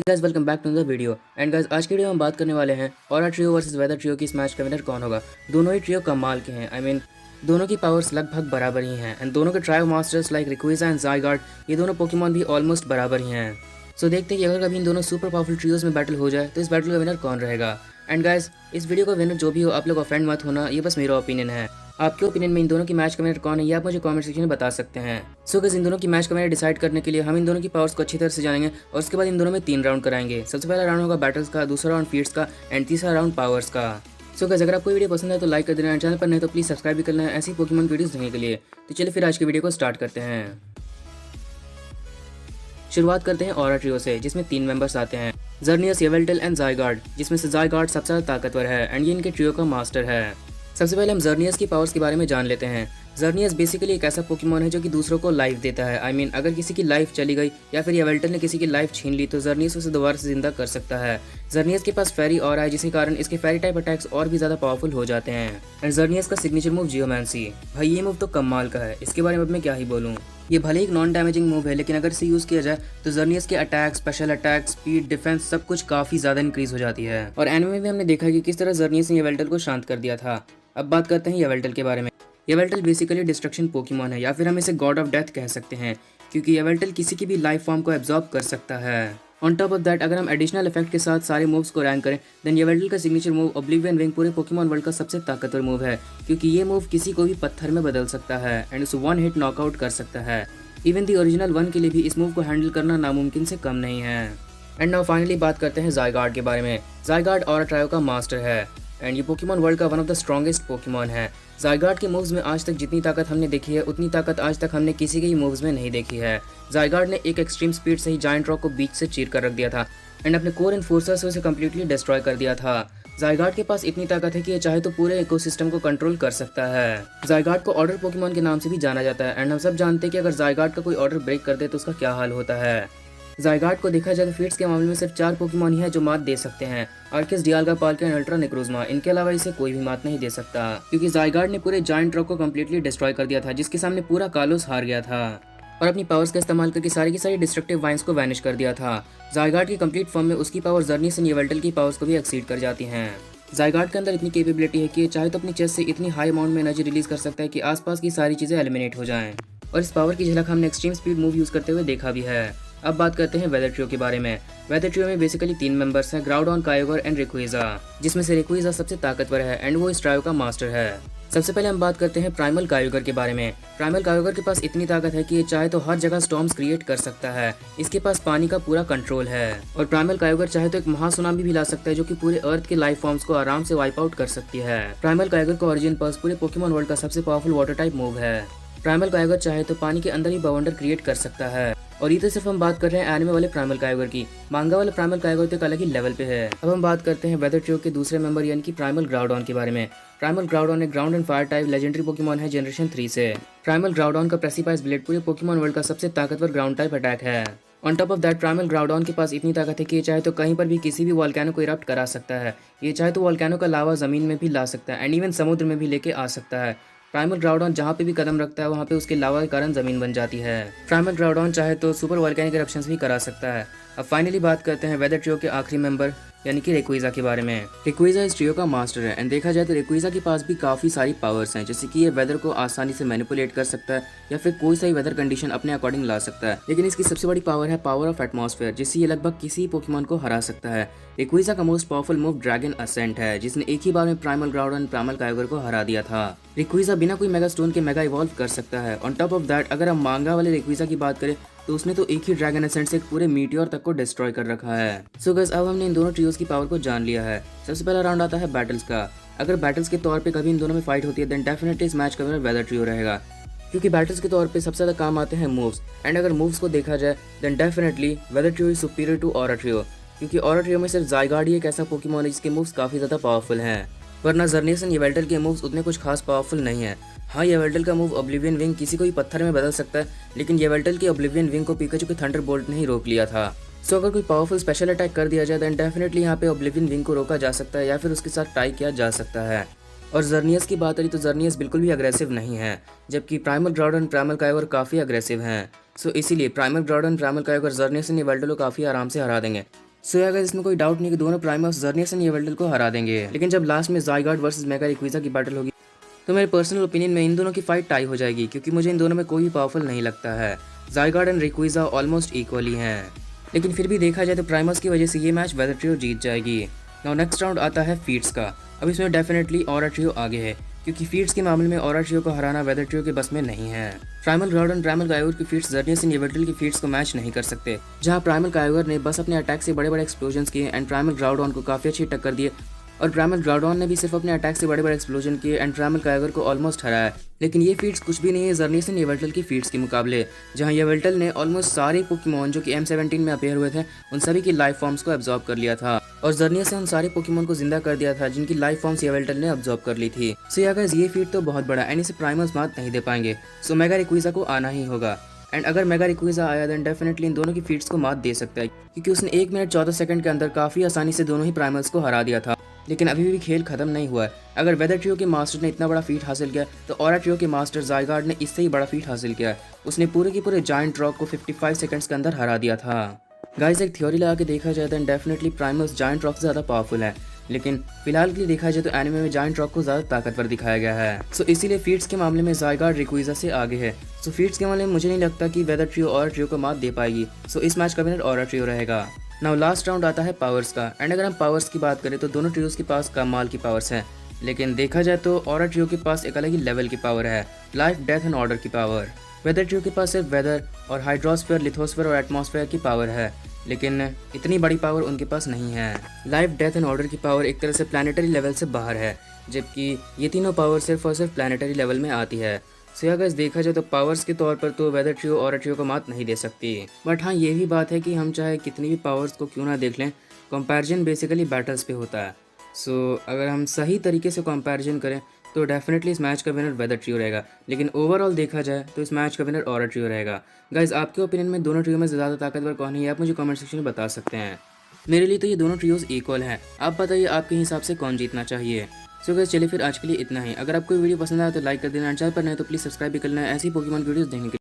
Guys welcome back to the video and guys आज के video में हम बात करने वाले हैं aura trio versus weather trio की इस मैच का विनर कौन होगा। दोनों ही ट्रियो कमाल के हैं। दोनों की पावर्स लगभग बराबर ही हैं एंड दोनों के ट्रायो मास्टर्स लाइक रिक्विजा एंड ज़ाइगार्ड ये दोनों पोकेमॉन भी ऑलमोस्ट बराबर ही हैं। सो देखते हैं कि अगर कभी इन दोनों सुपर पावरफुल ट्रियोज में बैटल हो जाए तो इस बैटल का विनर कौन रहेगा। एंड गाइस इस वीडियो का विनर जो भी हो आप लोग ऑफेंड मत होना, ये बस मेरा ओपिनियन है। आपके ओपिनियन में इन दोनों की मैच का विनर कौन है ये आप मुझे कमेंट सेक्शन में बता सकते हैं। सो गाइस इन दोनों की मैच का विनर डिसाइड करने के लिए हम इन दोनों की पावर्स को अच्छी तरह से जानेंगे और उसके बाद इन दोनों में 3 राउंड कराएंगे। सबसे पहला राउंड होगा बैटल्स का, दूसरा राउंड फीट्स का एंड तीसरा राउंड पावर्स का। सो गाइस अगर आपको वीडियो पसंद है तो लाइक कर देना, चैनल पर नहीं तो प्लीज सब्सक्राइब भी करना है ऐसी पोकेमॉन वीडियोस देखने के लिए। तो चलिए फिर आज की वीडियो को स्टार्ट करते हैं। शुरुआत करते हैं ऑरा ट्रियो से जिसमें 3 मेंबर्स आते हैं, जर्नियस, येवेल्टल एंड ज़ाइगार्ड, जिसमें से ज़ाइगार्ड सबसे ज़्यादा ताकतवर है एंड ये इनके ट्रियो का मास्टर है। सबसे पहले हम जर्नियस की पावर्स के बारे में जान लेते हैं। जर्नियस बेसिकली एक ऐसा पोकेमॉन है जो कि दूसरों को लाइफ देता है। अगर किसी की लाइफ चली गई या फिर येवेल्टल ने किसी की लाइफ छीन ली तो जर्नियस उसे दोबारा से जिंदा कर सकता है। जर्नियस के पास फेरी ऑरा है जिसके कारण इसके फेरी टाइप अटैक्स और भी ज्यादा पावरफुल हो जाते हैं। एंड जर्नियस का सिग्नेचर मूव जियोमैंसी, भाई ये मूव तो कमाल का है, इसके बारे में अब मैं क्या ही बोलूँ। ये भले एक नॉन डैमेजिंग मूव है लेकिन अगर इसे यूज किया जाए तो जर्नियस के attack, special attack, speed, defence सब कुछ काफी ज्यादा इंक्रीज हो जाती है। और एनिमे में हमने देखा है कि किस तरह जर्नियस ने येवेल्टल को शांत कर दिया था। अब बात करते हैं येवेल्टल के बारे में। येवेल्टल बेसिकली डिस्ट्रक्शन पोकेमॉन है या फिर हम इसे गॉड ऑफ डेथ कह सकते हैं क्योंकि येवेल्टल किसी की भी लाइफ फॉर्म को एब्जॉर्ब कर सकता है। ऑन टॉप ऑफ दैट अगर हम एडिशनल इफेक्ट के साथ सारे मूव्स को रैंक करें देन येवेल्टल का सिग्नेचर मूव ओब्लिवियन विंग पूरे पोकेमॉन वर्ल्ड का सबसे ताकतवर मूव है क्योंकि ये मूव किसी को भी पत्थर में बदल सकता है एंड उसे 1 हिट नॉकआउट कर सकता है। इवन दी ओरिजिनल 1 के लिए भी इस मूव को हैंडल करना नामुमकिन से कम नहीं है। एंड नाउ फाइनली बात करते हैं ज़ाइगार्ड के बारे में। ज़ाइगार्ड ऑरा ट्रायो का मास्टर है एंड ये पोकेमॉन वर्ल्ड का one of the strongest Pokemon है। ज़ाइगार्ड के मूव्स में आज तक जितनी ताकत हमने देखी है उतनी ताकत आज तक हमने किसी के ही मूव्स में नहीं देखी है। ज़ाइगार्ड ने एक एक्सट्रीम स्पीड से ही जायंट रॉक को बीच से चीर कर रख दिया था एंड अपने कोर एनफोर्सर से उसे कम्प्लीटली डिस्ट्रॉय कर दिया था। ज़ाइगार्ड के पास इतनी ताकत है कि ये चाहे तो पूरे इकोसिस्टम को कंट्रोल कर सकता है। ज़ाइगार्ड को ऑर्डर पोकेमॉन के नाम से भी जाना जाता है एंड हम सब जानते हैं कि अगर ज़ाइगार्ड का कोई ऑर्डर ब्रेक कर दे तो उसका क्या हाल होता है। ज़ाइगार्ड को देखा जाए तो फीट्स के मामले में सिर्फ 4 पोकेमॉन ही है जो मात दे सकते हैं, आर्किस, डियाल्गा, पाल्किया एंड अल्ट्रा नेक्रोज़मा। इनके अलावा इसे कोई भी मात नहीं दे सकता क्योंकि ज़ाइगार्ड ने पूरे जायंट रॉक को कम्प्लीटली डिस्ट्रॉय कर दिया था जिसके सामने पूरा कालोस हार गया था और अपनी पावर्स का इस्तेमाल करके सारी की सारी डिस्ट्रक्टिव वाइन्स को वैनिश कर दिया था। ज़ाइगार्ड की कंप्लीट फॉर्म में उसकी पावर जर्नियस एंड येवेल्टल की पावर्स को भी एक्सीड कर जाती हैं। ज़ाइगार्ड के अंदर इतनी कैपेबिलिटी है कि ये चाहे तो अपनी चेस्ट से इतनी हाई अमाउंट में एनर्जी रिलीज कर सकता है कि आसपास की सारी चीज़ें एलिमिनेट हो जाएं। और इस पावर की झलक हमने एक्सट्रीम स्पीड मूव यूज करते हुए देखा भी है। अब बात करते हैं वेदर ट्रियो के बारे में। वेदर ट्रियो में बेसिकली 3 मेंबर्स हैं, ग्राउडॉन, कायोगर एंड रिक्विजा, जिसमें से रिक्विजा सबसे ताकतवर है एंड वो इस ट्रायो का मास्टर है। सबसे पहले हम बात करते हैं प्राइमल कायोगर के बारे में। प्राइमल कायोगर के पास इतनी ताकत है कि ये चाहे तो हर जगह स्टॉर्म्स क्रिएट कर सकता है। इसके पास पानी का पूरा कंट्रोल है और प्राइमल कायोगर चाहे तो एक महासुनामी भी ला सकता है जो कि पूरे अर्थ के लाइफ फॉर्म्स को आराम से वाइप आउट कर सकती है। प्राइमल कायोगर का ओरिजिन पल्स पूरे पोकेमॉन वर्ल्ड का सबसे पावरफुल वाटर टाइप मूव है। प्राइमल कायोगर चाहे तो पानी के अंदर ही बवंडर क्रिएट कर सकता है। और ये तो सिर्फ हम बात कर रहे हैं एनिमे वाले प्राइमल कायोगर की। मांगा वाले प्राइमल कायोगर तो एक अलग ही लेवल पे है। अब हम बात करते हैं वेदर ट्रियो के दूसरे मेंबर यानी कि प्राइमल ग्राउडॉन के बारे में। प्राइमल ग्राउडॉन एक ground and fire type legendary Pokemon है जनरेशन 3 से। प्राइमल ग्राउडॉन का प्रेसिपाइस ब्लेड पूरे पोकेमॉन वर्ल्ड का सबसे ताकतवर ग्राउंड टाइप अटैक है। On top of that primal Groudon के पास इतनी ताकत है कि ये चाहे तो कहीं पर भी किसी भी वॉल्केनो को इरप्ट करा सकता है। ये चाहे तो वॉल्केनो का लावा जमीन में भी ला सकता है एंड इवन समुद्र में भी लेके आ सकता है। प्राइमल ग्राउडॉन जहाँ पे भी कदम रखता है वहाँ पे उसके लावा के कारण जमीन बन जाती है। प्राइमल ग्राउडॉन चाहे तो सुपर वॉल्केनिक इरप्शंस भी करा सकता है। अब फाइनली बात करते हैं वेदर ट्रियो के आखिरी मेंबर यानी कि रिक्विजा के बारे में। रिक्विजा इस ट्रियो का मास्टर है एंड देखा जाए तो रिक्विजा के पास भी काफी सारी पावर्स हैं, जैसे कि ये वेदर को आसानी से मैनिपुलेट कर सकता है या फिर कोई सा ही वेदर कंडीशन अपने अकॉर्डिंग ला सकता है। लेकिन इसकी सबसे बड़ी पावर है पावर ऑफ एटमॉस्फेयर, जिससे ये लगभग किसी पोकेमॉन को हरा सकता है। रिक्विजा का most powerful move dragon ascent है जिसने एक ही बार में प्राइमल ग्राउडॉन प्राइमल कायोगर को हरा दिया था। रिक्विजा बिना कोई मेगा स्टोन के मेगा इवॉल्व कर सकता है। ऑन टॉप ऑफ दैट अगर हम मांगा वाले रिक्विजा की बात करें तो उसने तो एक ही ड्रैगन एसेंट से एक पूरे मीटियोर तक को डिस्ट्रॉय कर रखा है। सो गाइस अब हमने इन दोनों ट्रियोज की पावर को जान लिया है। सबसे पहला राउंड आता है बैटल्स का। अगर बैटल्स के तौर पे कभी इन दोनों में फाइट होती है देन डेफिनेटली इस मैच का विनर वेदर ट्रियो रहेगा क्योंकि बैटल्स के तौर पे सबसे ज्यादा काम आते हैं मूव्स एंड अगर मूव्स को देखा जाए then definitely weather trio is superior to aura trio क्योंकि ऑरा ट्रियो में सिर्फ ज़ाइगार्ड ही एक ऐसा पोकेमॉन है जिसके मूव्स काफी ज्यादा पावरफुल हैं, वरना जर्नियस एंड येवेल्टल के मूव्स उतने कुछ खास पावरफुल नहीं है। हाँ, येवेल्टल का मूव ओब्लिवियन विंग किसी को भी पत्थर में बदल सकता है लेकिन येवेल्टल के ओब्लिवियन विंग को पिकाचू के थंडर बोल्ट ने ही रोक लिया था। सो अगर कोई पावरफुल स्पेशल अटैक कर दिया जाए देन डेफिनेटली यहाँ पे ओब्लिवियन विंग को रोका जा सकता है या फिर उसके साथ टाई किया जा सकता है। और जर्नियस की बात करी तो जर्नियस बिल्कुल भी अग्रेसिव नहीं है, जबकि प्राइमल ग्राउडॉन प्राइमल कायोगर काफ़ी अग्रेसिव हैं। सो इसीलिए primal Groudon primal Kyogre Xerneas and Yveltal को काफ़ी आराम से हरा देंगे। सो अगर इसमें कोई डाउट नहीं कि दोनों प्राइमर्स जर्नियस एंड येवेल्टल को हरा देंगे, लेकिन जब लास्ट में ज़ाइगार्ड वर्सेस मेगा रेक्विज़ा की बैटल होगी तो मेरे पर्सनल ओपिनियन में इन दोनों की फाइट टाई हो जाएगी, क्योंकि मुझे इन दोनों में कोई भी पावरफुल नहीं लगता है। ज़ाइगार्ड एंड रेक्विज़ा ऑलमोस्ट इक्वली हैं, लेकिन फिर भी देखा जाए तो प्राइमर्स की वजह से ये मैच वेदर ट्रियो जीत जाएगी। नाउ नेक्स्ट राउंड आता है फीट्स का। अब इसमें डेफिनेटली ऑरा ट्रियो आगे है, क्योंकि फीट्स के मामले में ऑरा ट्रियो को हराना वेदर ट्रियो के बस में नहीं है। प्राइमल ग्राउड एंड प्राइमल कायोर की फीट्स जर्नियस एंड येवेल्टल की फीट्स को मैच नहीं कर सकते, जहां प्राइमल कायोर ने बस अपने अटैक से बड़े बड़े एक्सप्लोजन किए एंड प्राइमल ग्राउडॉन को काफ़ी अच्छी टक्कर दिए, और प्राइमल ग्राउडॉन ने भी सिर्फ अपने अटैक से बड़े बड़े एक्सप्लोजन किए एंड प्राइमल कायोर को ऑलमोस्ट हराया। लेकिन ये फीट्स कुछ भी नहीं है जर्नियस एंड येवेल्टल की फीट्स के मुकाबले, जहां येवेल्टल ने ऑलमोस्ट सारे पोकेमॉन जो कि M17 में अपेयर हुए थे उन सभी की लाइफ फॉर्म्स को एब्जॉर्ब कर लिया था, और जर्नियस ने उन सारे पोकेमॉन को जिंदा कर दिया था जिनकी लाइफ फॉर्म्स येवेल्टल ने एब्जॉर्ब कर ली थी। सो अगर ये फीट तो बहुत बड़ा एंड इसे प्राइमर्स मात नहीं दे पाएंगे, सो मेगा रेक्विज़ा को आना ही होगा। एंड अगर मेगा रेक्विज़ा आया देन डेफिनेटली इन दोनों की फीट्स को मात दे सकता है, क्योंकि उसने 1 मिनट 14 सेकंड के अंदर काफ़ी आसानी से दोनों ही प्राइमर्स को हरा दिया था। लेकिन अभी भी खेल खत्म नहीं हुआ है। अगर वेदर ट्रियो के मास्टर ने इतना बड़ा फीट हासिल किया तो ऑरा ट्रियो के मास्टर ज़ाइगार्ड ने इससे ही बड़ा फीट हासिल किया। उसने पूरे के पूरे जायंट रॉक को 55 सेकंड्स के अंदर हरा दिया था। गाइस एक थ्योरी लगा के देखा जाए तो डेफिनेटली प्राइमर्स जायंट रॉक से ज़्यादा पावरफुल है, लेकिन फिलहाल के लिए देखा जाए तो एनिमे में जायंट रॉक को ज़्यादा ताकतवर दिखाया गया है। सो इसीलिए फीट्स के मामले में ज़ाइगार्ड रेक्विज़ा से आगे है। सो फीट्स के मामले में मुझे नहीं लगता कि वेदर ट्रियो ऑरा ट्रियो को मात दे पाएगी। सो इस मैच का विनर ऑरा ट्रियो रहेगा। नाउ लास्ट राउंड आता है पावर्स का। एंड अगर हम पावर्स की बात करें तो दोनों ट्रियोस के पास कमाल की पावर्स हैं, लेकिन देखा जाए तो ऑरा ट्रियो के पास एक अलग ही लेवल की पावर है, लाइफ डेथ एंड ऑर्डर की पावर। वेदर ट्रियो के पास सिर्फ वेदर और हाइड्रोस्फीयर, लिथोस्फीयर और एटमॉस्फेयर की पावर है, लेकिन इतनी बड़ी पावर उनके पास नहीं है। लाइफ डेथ एंड ऑर्डर की पावर एक तरह से प्लानिटरी लेवल से बाहर है, जबकि ये तीनों पावर सिर्फ और सिर्फ प्लानिटरी लेवल में आती है। सो अगर देखा जाए तो पावर्स के तौर पर तो वेदर ट्रियो और ट्रियो को मात नहीं दे सकती। बट हाँ ये भी बात है कि हम चाहे कितनी भी पावर्स को क्यों ना देख लें, कंपैरिजन बेसिकली बैटल्स पे होता है। सो अगर हम सही तरीके से कंपैरिजन करें तो डेफिनेटली इस मैच का विनर वेदर ट्रियो रहेगा, लेकिन ओवरऑल देखा जाए तो इस मैच का विनर ऑरा ट्रियो रहेगा। गाइज आपके ओपिनियन में दोनों ट्रियो में ज़्यादा ताकतवर कौन है, आप मुझे कमेंट सेक्शन में बता सकते हैं। मेरे लिए तो ये दोनों ट्रियोज इक्वल हैं। आप बताइए आपके हिसाब से कौन जीतना चाहिए। सो गाइस चलिए फिर आज के लिए इतना ही। अगर आपको वीडियो पसंद आया तो लाइक कर देना, चैनल पर नए तो प्लीज़ सब्सक्राइब भी कर लेना ऐसी पोकेमॉन वीडियोस देखने के लिए।